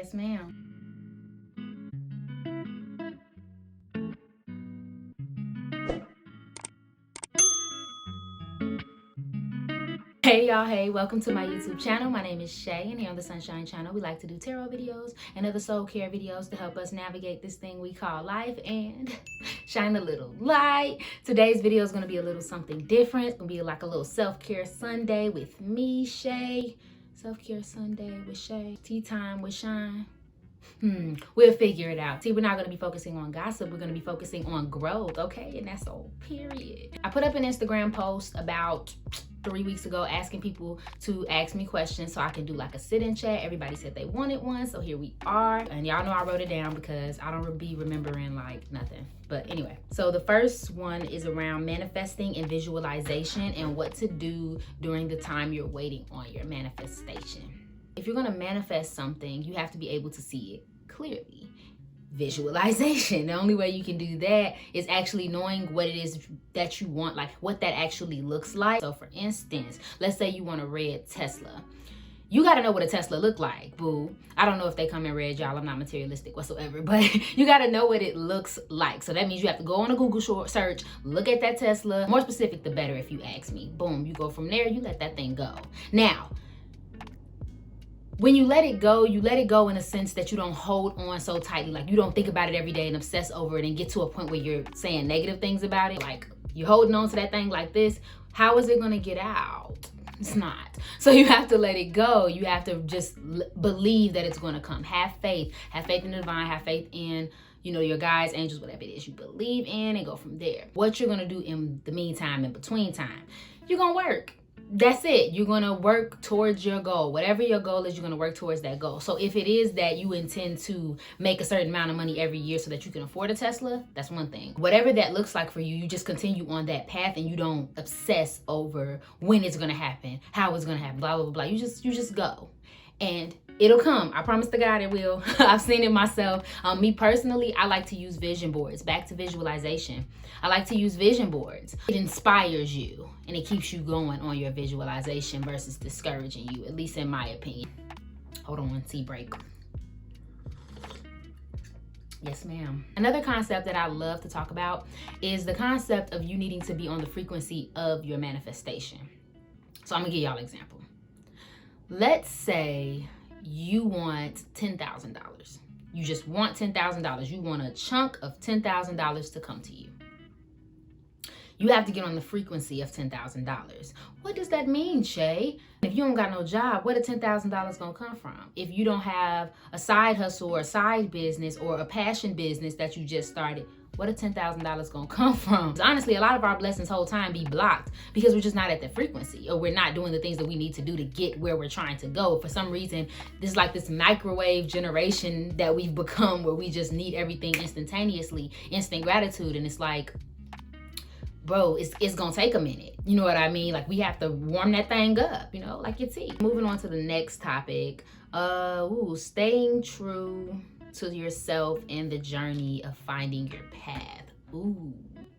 Yes, ma'am. Hey y'all, hey, welcome to my YouTube channel. My name is Shay, and here on the Sunshine channel, we like to do tarot videos and other soul care videos to help us navigate this thing we call life and shine a little light. Today's video is going to be a little something different. It's going to be like a little self-care Sunday with me, Shay. Self-care Sunday with Shay. Tea time with Shine. We'll figure it out. See, we're not going to be focusing on gossip. We're going to be focusing on growth, okay? And that's all, period. I put up an Instagram post about 3 weeks ago asking people to ask me questions so I can do like a sit-in chat. Everybody said they wanted one, so here we are. And y'all know I wrote it down because I don't be remembering like nothing. But anyway, so the first one is around manifesting and visualization and what to do during the time you're waiting on your manifestation. If you're gonna manifest something, you have to be able to see it clearly. Visualization. The only way you can do that is actually knowing what it is that you want, like what that actually looks like. So for instance, let's say you want a red Tesla. You gotta know what a Tesla look like, boo. I don't know if they come in red, y'all. I'm not materialistic whatsoever, but you gotta know what it looks like. So that means you have to go on a Google search, look at that Tesla. More specific, the better if you ask me. Boom, you go from there, you let that thing go. Now, when you let it go in a sense that you don't hold on so tightly. Like you don't think about it every day and obsess over it and get to a point where you're saying negative things about it. Like you're holding on to that thing like this. How is it gonna get out? It's not. So you have to let it go. You have to just believe that it's gonna come. Have faith in the divine, have faith in, you know, your guides, angels, whatever it is you believe in, and go from there. What you're gonna do in the meantime, in between time, you're gonna work. That's it. You're going to work towards your goal. Whatever your goal is, you're going to work towards that goal. So if it is that you intend to make a certain amount of money every year so that you can afford a Tesla, that's one thing. Whatever that looks like for you, you just continue on that path and you don't obsess over when it's going to happen, how it's going to happen, blah, blah, blah. You just go. And it'll come. I promise to God it will. I've seen it myself. Me personally, I like to use vision boards. Back to visualization. I like to use vision boards. It inspires you and it keeps you going on your visualization versus discouraging you, at least in my opinion. Hold on, tea break. Yes, ma'am. Another concept that I love to talk about is the concept of you needing to be on the frequency of your manifestation. So I'm gonna give y'all an example. Let's say you want $10,000. You just want $10,000. You want a chunk of $10,000 to come to you. You have to get on the frequency of $10,000. What does that mean, Shay? If you don't got no job, where the $10,000 gonna come from? If you don't have a side hustle or a side business or a passion business that you just started, where the $10,000 gonna come from? Honestly, a lot of our blessings whole time be blocked because we're just not at the frequency, or we're not doing the things that we need to do to get where we're trying to go. For some reason, this is like this microwave generation that we've become, where we just need everything instantaneously, instant gratitude. And it's like, bro, it's gonna take a minute. You know what I mean? Like we have to warm that thing up, you know, like your tea. Moving on to the next topic. Staying true to yourself and the journey of finding your path.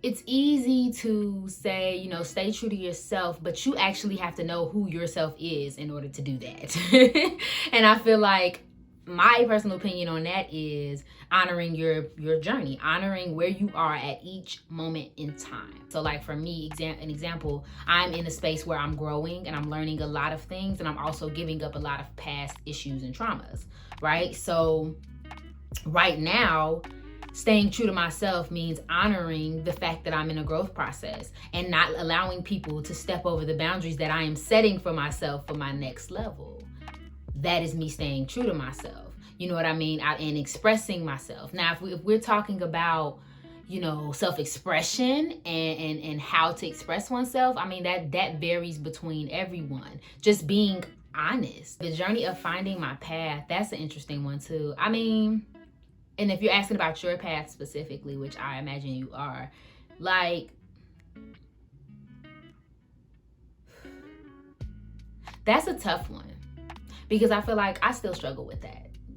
It's easy to say, you know, stay true to yourself, but you actually have to know who yourself is in order to do that. And I feel like my personal opinion on that is honoring your journey, honoring where you are at each moment in time. So like for me, an example, I'm in a space where I'm growing and I'm learning a lot of things, and I'm also giving up a lot of past issues and traumas, right? So right now, staying true to myself means honoring the fact that I'm in a growth process and not allowing people to step over the boundaries that I am setting for myself for my next level. That is me staying true to myself. You know what I mean? And expressing myself. Now, if we're talking about, you know, self-expression and how to express oneself, I mean, that varies between everyone. Just being honest. The journey of finding my path, that's an interesting one too. I mean, and if you're asking about your path specifically, which I imagine you are, like, that's a tough one because I feel like I still struggle with that.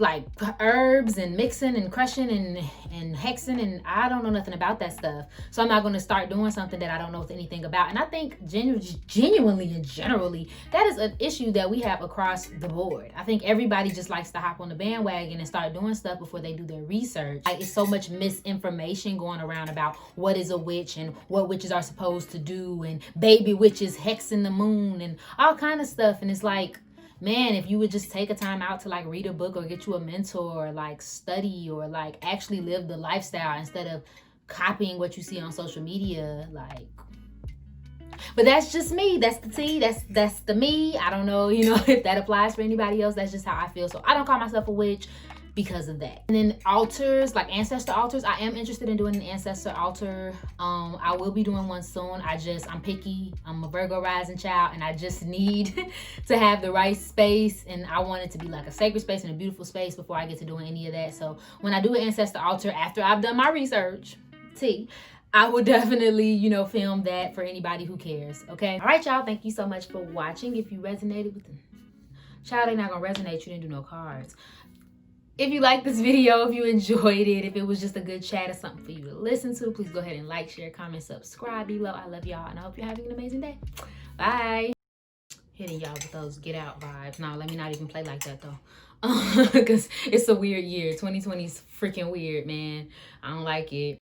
like herbs and mixing and crushing and hexing, and I don't know nothing about that stuff. So I'm not going to start doing something that I don't know anything about. And I think genuinely and generally, that is an issue that we have across the board. I think everybody just likes to hop on the bandwagon and start doing stuff before they do their research. Like, it's so much misinformation going around about what is a witch and what witches are supposed to do, and baby witches hexing the moon and all kind of stuff. And it's like, man, if you would just take a time out to like read a book or get you a mentor or like study or like actually live the lifestyle instead of copying what you see on social media, like. But that's just me. That's the tea. That's the me. I don't know, if that applies for anybody else. That's just how I feel. So I don't call myself a witch because of that. And then altars, like ancestor altars, I am interested in doing an ancestor altar. I will be doing one soon. I'm picky. I'm a Virgo rising child, and I just need to have the right space, and I want it to be like a sacred space and a beautiful space before I get to doing any of that. So when I do an ancestor altar, after I've done my research, I will definitely, film that for anybody who cares. Okay. All right, y'all. Thank you so much for watching. If you resonated with them, child, they not gonna resonate. You didn't do no cards. If you liked this video, if you enjoyed it, if it was just a good chat or something for you to listen to, please go ahead and like, share, comment, subscribe below. I love y'all, and I hope you're having an amazing day. Bye. Hitting y'all with those get out vibes. No, let me not even play like that though. Because it's a weird year. 2020 is freaking weird, man. I don't like it.